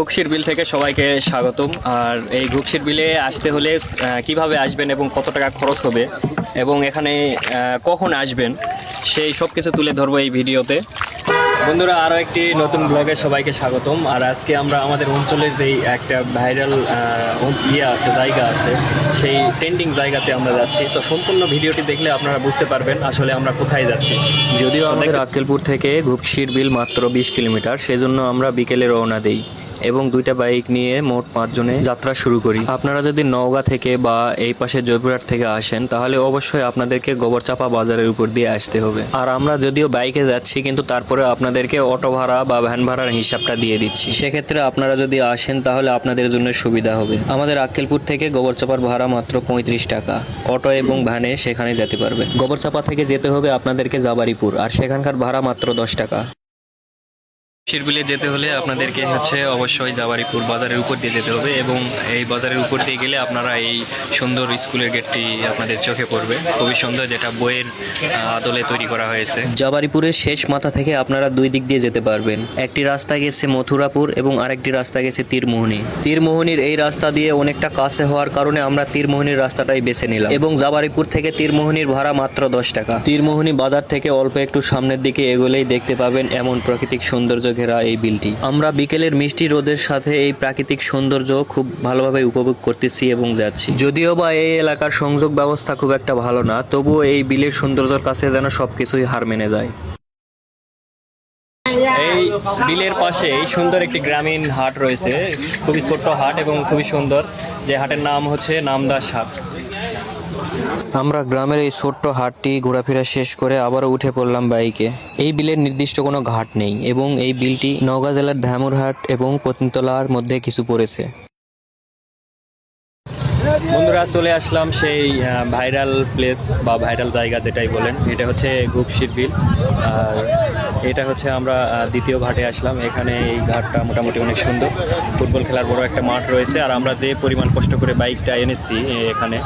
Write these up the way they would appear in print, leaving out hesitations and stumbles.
ঘুকশির বিল থেকে সবাইকে স্বাগতম। আর এই ঘুকশির বিলে আসতে হলে কিভাবে আসবেন এবং কত টাকা খরচ হবে এবং এখানে কখন আসবেন সেই সব কিছু তুলে ধরবো এই ভিডিওতে। বন্ধুরা, আরও একটি নতুন ব্লগে সবাইকে স্বাগতম। আর আজকে আমরা আমাদের অঞ্চলের যেই একটা ভাইরাল জায়গা আছে, সেই ট্রেন্ডিং জায়গাতে আমরা যাচ্ছি। তো সম্পূর্ণ ভিডিওটি দেখলে আপনারা বুঝতে পারবেন আসলে আমরা কোথায় যাচ্ছি। যদিও আমাদের আক্কেলপুর থেকে ঘুকশির বিল মাত্র 20 কিলোমিটার, সেজন্য আমরা বিকেলে রওনা দিই এবং দুইটা বাইক নিয়ে মোট 5 জনে যাত্রা শুরু করি। আপনারা যদি নওগাঁ থেকে বা এই পাশে জয়পুরহাট থেকে আসেন তাহলে অবশ্যই আপনাদেরকে গোবরচাপা বাজারের উপর দিয়ে আসতে হবে। আর আমরা যদিও বাইকে যাচ্ছি কিন্তু তারপরে আপনাদেরকে অটো ভাড়া বা ভ্যান ভাড়ার হিসাবটা দিয়ে দিচ্ছি। সেক্ষেত্রে আপনারা যদি আসেন তাহলে আপনাদের জন্য সুবিধা হবে। আমাদের আক্কেলপুর থেকে গোবরচাপার ভাড়া মাত্র 35 টাকা। অটো এবং ভ্যানে সেখানে যেতে পারবে। গোবরচাপা থেকে যেতে হবে আপনাদেরকে জাবারিপুর, আর সেখানকার ভাড়া মাত্র 10 টাকা। শিরবিলে যেতে হলে আপনাদেরকে অবশ্যই জাবারিপুর বাজারের উপর দিয়ে যেতে হবে এবং এই বাজারের উপর দিয়ে গেলে আপনারা এই সুন্দর স্কুলের গেটটি আপনাদের চোখে পড়বে, খুবই সুন্দর, যেটা বইয়ের আদলে তৈরি করা হয়েছে। জাবারিপুরের শেষ মাথা থেকে আপনারা দুই দিক দিয়ে যেতে পারবেন। একটি রাস্তা গেছে মথুরাপুর এবং আরেকটি রাস্তা গেছে তীরমোহনী। তীরমোহনীর এই রাস্তা দিয়ে অনেকটা কাছে হওয়ার কারণে আমরা তীরমোহনীর রাস্তাটাই বেছে নিলাম এবং জাবারিপুর থেকে তীরমোহনীর ভাড়া মাত্র 10 টাকা। তীরমোহনী বাজার থেকে অল্প একটু সামনের দিকে এগোলেই দেখতে পাবেন এমন প্রাকৃতিক সৌন্দর্য ঘেরা এই বিলটি। আমরা বিকেলের মিষ্টি রোদের সাথে এই প্রাকৃতিক সৌন্দর্য খুব ভালোভাবে উপভোগ করতেছি এবং যাচ্ছি। যদিও বা এই এলাকার সংযোগ ব্যবস্থা খুব একটা ভালো না, তবুও এই বিলের সৌন্দর্যের কাছে যেন সবকিছুই হার মেনে যায়। এই বিলের পাশে এই সুন্দর একটি গ্রামীণ হাট রয়েছে, খুবই ছোট্ট হাট এবং খুবই সুন্দর, যে হাটের নাম হচ্ছে নামদাস হাট। আমরা গ্রামের এই ছোট্ট হাটটি ঘোরাফেরা শেষ করে আবারও উঠে পড়লাম বাইকে। এই বিলের নির্দিষ্ট কোনো ঘাট নেই এবং এই বিলটি নওগাঁ জেলার ধামুরহাট এবং পতিনতলার মধ্যে কিছু পড়েছে। বন্ধুরা, চলে আসলাম সেই ভাইরাল প্লেস বা ভাইরাল জায়গা যেটাই বলেন, এটা হচ্ছে ঘুকশির বিল। আর এটা আমরা দ্বিতীয় ঘাটে আসলাম। এখানে এই ঘাটটা মোটামুটি অনেক সুন্দর, ফুটবল খেলার বড় একটা মাঠ রয়েছে। আর আমরা যে পরিমাণ কষ্ট করে বাইকটা এনেছি এখানে,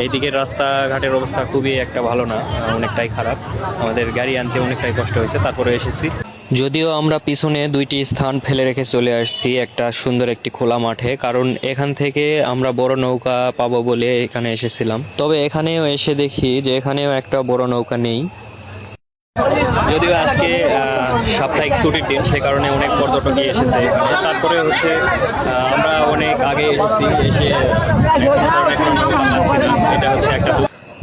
এই দিকের রাস্তাঘাটের অবস্থা খুবই একটা ভালো না, অনেকটাই খারাপ। আমাদের গাড়ি আনতে অনেকটাই কষ্ট হয়েছে, তারপরে এসেছি। যদিও আমরা পিছনে দুইটি স্থান ফেলে রেখে চলে আসছি একটা সুন্দর একটি খোলা মাঠে, কারণ এখান থেকে আমরা বড় নৌকা পাবো বলে এখানে এসেছিলাম। তবে এখানেও এসে দেখি যে এখানেও একটা বড় নৌকা নেই। যদিও আজকে সাপ্তাহিক ছুটির দিন, সে কারণে অনেক পর্যটকই এসেছে এখানে। তারপরে আমরা অনেক আগে এসেছি, এসে এটা একটা।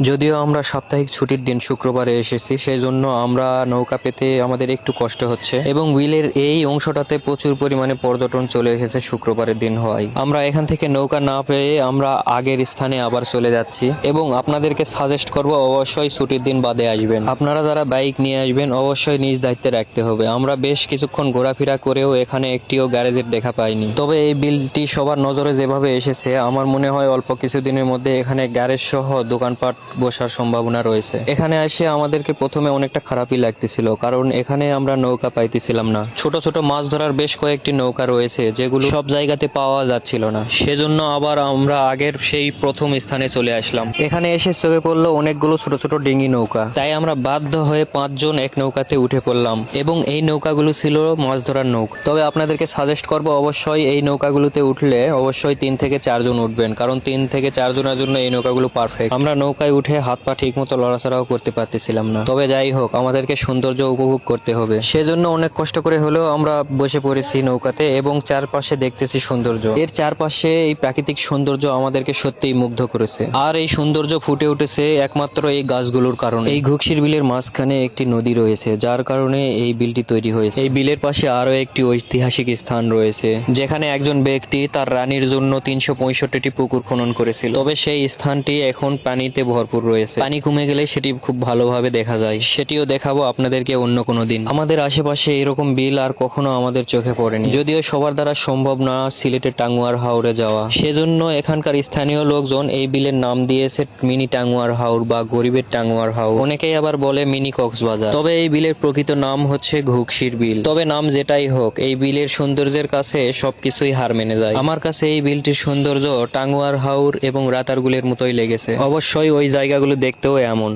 যদিও আমরা সাপ্তাহিক ছুটির দিন শুক্রবারে এসেছি, সেই জন্য আমরা নৌকা পেতে আমাদের একটু কষ্ট হচ্ছে এবং বিলের এই অংশটাতে প্রচুর পরিমাণে পর্যটন চলে এসেছে শুক্রবারের দিন হওয়ায়। আমরা এখান থেকে নৌকা না পেয়ে আমরা আগের স্থানে আবার চলে যাচ্ছি এবং আপনাদেরকে সাজেস্ট করব অবশ্যই ছুটির দিন বাদে আসবেন। আপনারা যারা বাইক নিয়ে আসবেন অবশ্যই নিজ দায়িত্বে রাখতে হবে। আমরা বেশ কিছুক্ষণ ঘোরাফেরা করেও এখানে একটিও গ্যারেজের দেখা পাইনি। তবে এই বিলটি সবার নজরে যেভাবে এসেছে, আমার মনে হয় অল্প কিছুদিনের মধ্যে এখানে গ্যারেজ সহ দোকানপাট বসার সম্ভাবনা রয়েছে। এখানে এসে আমাদেরকে প্রথমে অনেকটা খারাপই লাগতেছিল, কারণ এখানে আমরা নৌকা পাইতেছিলাম না। ছোট ছোট মাছ ধরার বেশ কয়েকটি নৌকা রয়েছে যেগুলো সব জায়গাতে পাওয়া যাচ্ছিল না, সেজন্য আবার আমরা আগের সেই প্রথম স্থানে চলে আসলাম। এখানে এসে চোখে পড়লো অনেকগুলো ছোট ছোট ডিঙি নৌকা, তাই আমরা বাধ্য হয়ে 5 জন এক নৌকাতে উঠে পড়লাম এবং এই নৌকাগুলো ছিল মাছ ধরার নৌকা। তবে আপনাদেরকে সাজেস্ট করবো অবশ্যই এই নৌকাগুলোতে উঠলে অবশ্যই 3 থেকে 4 জন উঠবেন, কারণ 3 থেকে 4 জনের জন্য এই নৌকাগুলো পারফেক্ট। আমরা নৌকায় উঠে হাত পা ঠিক মতো লড়াচড়াও করতে পারতেছিলাম না। তবে যাই হোক, আমাদেরকে সৌন্দর্য উপভোগ করতে হবে, সেজন্য অনেক কষ্ট করে হলেও আমরা বসে পড়েছি নৌকাতে এবং চারপাশে দেখতেছি সৌন্দর্য। এর চারপাশে এই প্রাকৃতিক সৌন্দর্য আমাদেরকে সত্যিই মুগ্ধ করেছে। আর এই সৌন্দর্য ফুটে উঠেছে একমাত্র এই গাছগুলোর কারণে। এই ঘুকশির বিলের মাঝখানে একটি নদী রয়েছে, যার কারণে এই বিলটি তৈরি হয়েছে। এই বিলের পাশে আরো একটি ঐতিহাসিক স্থান রয়েছে, যেখানে একজন ব্যক্তি তার রানীর জন্য 365টি পুকুর খনন করেছিল। তবে সেই স্থানটি এখন পানিতে ভরপুর রয়েছে। পানি কমে গেলে সেটি খুব ভালোভাবে দেখা যায়, সেটিও দেখাবো আপনাদেরকে অন্য কোনো দিন। আমাদের আশেপাশে এরকম বিল আর কখনো আমাদের চোখে পড়েনি, যদিও সবার দ্বারা সম্ভব না সিলেটের টাঙ্গুয়ার হাওরে যাওয়া। সেজন্য এখানকার স্থানীয় লোকজন এই বিলের নাম দিয়েছে মিনি টাঙ্গুয়ার হাওর বা গরিবের টাঙ্গুয়ার হাওর। অনেকেই আবার বলে মিনি কক্সবাজার। তবে এই বিলের প্রকৃত নাম হচ্ছে ঘুকশির বিল। তবে নাম যেটাই হোক, এই বিলের সৌন্দর্যের কাছে সবকিছুই হার মেনে যায়। আমার কাছে এই বিলটির সৌন্দর্য টাঙ্গুয়ার হাওর এবং রাতারগুলের মতোই লেগেছে। অবশ্যই ওই জায়গাগুলো দেখতেও এমন।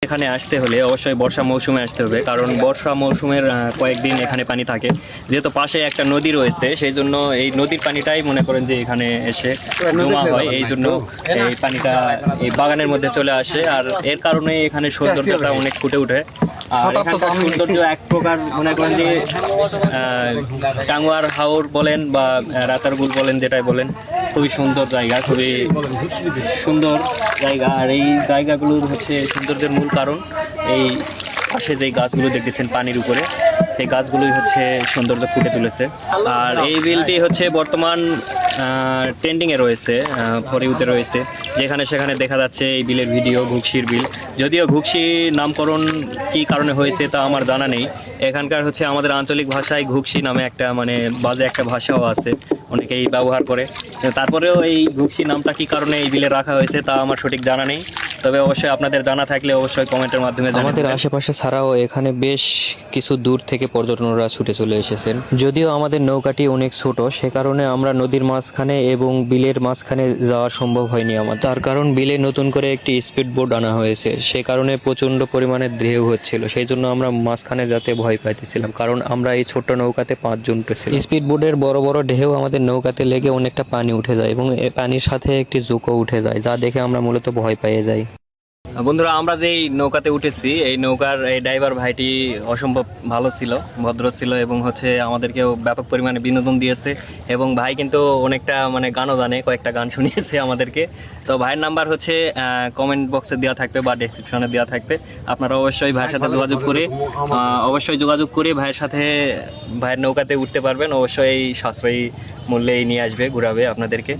এখানে আসতে হলে অবশ্যই বর্ষা মৌসুমে আসতে হবে, কারণ বর্ষা মৌসুমের কয়েকদিন এখানে পানি থাকে। যেহেতু পাশে একটা নদী রয়েছে, সেই জন্য এই নদীর পানিটাই মনে করেন যে এখানে এসে জমা হয়, এই জন্য এই পানিটা এই বাগানের মধ্যে চলে আসে, আর এর কারণে এখানে সৌন্দর্যটা অনেক ফুটে ওঠে। আর এখানকার সৌন্দর্য এক প্রকার মনে করেন যে টাঙ্গুয়ার হাওর বলেন বা রাতারগুল বলেন, যেটাই বলেন, খুবই সুন্দর জায়গা, খুবই সুন্দর জায়গা। আর এই জায়গাগুলোর হচ্ছে সৌন্দর্যের মূল কারণ এই পাশে যে গাছগুলো দেখতেছেন পানির উপরে, এই গাছগুলোই হচ্ছে সৌন্দর্য ফুটে তুলেছে। আর এই বিলটি হচ্ছে বর্তমান ট্রেন্ডিংয়ে রয়েছে, ফরিউতে রয়েছে, যেখানে সেখানে দেখা যাচ্ছে এই বিলের ভিডিও, ঘুকশির বিল। যদিও ঘুকশি নামকরণ কী কারণে হয়েছে তা আমার জানা নেই। এখানকার হচ্ছে আমাদের আঞ্চলিক ভাষায় ঘুকশি নামে একটা মানে বাজে একটা ভাষাও আছে, অনেকেই ব্যবহার করে। তারপরেও এই ঘুকশি নামটা কী কারণে এই বিলে রাখা হয়েছে তা আমার সঠিক জানা নেই, তবে অবশ্যই আপনাদের জানা থাকলে অবশ্যই কমেন্টের মাধ্যমে জানাবেন। আমাদের আশেপাশে ছাড়াও এখানে বেশ কিছু দূর থেকে পর্যটকরা ছুটে চলে এসেছেন। যদিও আমাদের নৌকাটি অনেক ছোট, সে কারণে আমরা নদীর মাঝখানে এবং বিলের মাঝখানে যাওয়া সম্ভব হয়নি আমার। তার কারণ বিলে নতুন করে একটি স্পিড বোট আনা হয়েছে, সে কারণে প্রচণ্ড পরিমাণে ঢেউ হচ্ছিল, সেই জন্য আমরা মাঝখানে যেতে ভয় পাইতেছিলাম, কারণ আমরা এই ছোট্ট নৌকাতে 5 জন উঠেছিলাম। স্পিড বোটের বড় বড় ঢেউ আমাদের নৌকাতে লেগে অনেকটা পানি উঠে যায় এবং এই পানির সাথে একটি জোকও উঠে যায়, যা দেখে আমরা মূলত ভয় পেয়ে যাই। বন্ধুরা, আমরা যেই নৌকাতে উঠেছি, এই নৌকার এই ড্রাইভার ভাইটি অসম্ভব ভালো ছিল, ভদ্র ছিল এবং হচ্ছে আমাদেরকেও ব্যাপক পরিমাণে বিনোদন দিয়েছে। এবং ভাই কিন্তু অনেকটা মানে গানও জানে, কয়েকটা গান শুনিয়েছে আমাদেরকে। তো ভাইয়ের নাম্বার হচ্ছে কমেন্ট বক্সে দেওয়া থাকবে বা ডেসক্রিপশনে দেওয়া থাকবে। আপনারা অবশ্যই ভাইয়ের সাথে যোগাযোগ করে ভাইয়ের সাথে ভাইয়ের নৌকাতে উঠতে পারবেন। অবশ্যই এই সাশ্রয়ী মূল্যেই নিয়ে আসবে, ঘুরাবে আপনাদেরকে।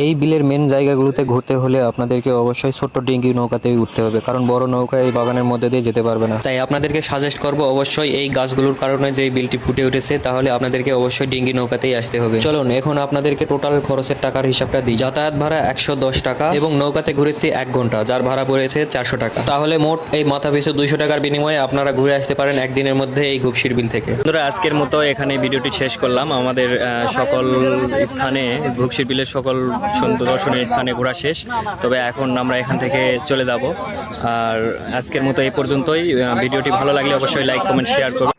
এই বিলের মেন জায়গাগুলোতে ঘুরতে হলে আপনাদেরকে অবশ্যই ছোট্ট ডিঙ্গি নৌকাতেই উঠতে হবে, কারণ বড় নৌকা এই বাগানের মধ্যে দিয়ে যেতে পারবে না। তাই আপনাদেরকে সাজেস্ট করব অবশ্যই এই গাছগুলোর কারণে যে বিলটি ফুটে উঠেছে, তাহলে আপনাদেরকে অবশ্যই ডিঙ্গি নৌকাতেই আসতে হবে। চলুন এখন আপনাদেরকে টোটাল খরচের টাকার হিসাবটা দিই। যাতায়াত ভাড়া 110 টাকা এবং নৌকাতে ঘুরেছি 1 ঘন্টা, যার ভাড়া পড়েছে 400 টাকা। তাহলে মোট এই মাথা পিছু 200 টাকার বিনিময়ে আপনারা ঘুরে আসতে পারেন একদিনের মধ্যে এই ঘুকশির বিল থেকে। বন্ধুরা, আজকের মতো এখানে ভিডিওটি শেষ করলাম। আমাদের সকল স্থানে ঘুকশির বিলের সকল দর্শনীয় স্থানে ঘোরা শেষ, তবে এখন আমরা এখান থেকে চলে যাব। আর আজকের মতো এই পর্যন্তই। ভিডিওটি ভালো লাগলে অবশ্যই লাইক, কমেন্ট, শেয়ার করুন।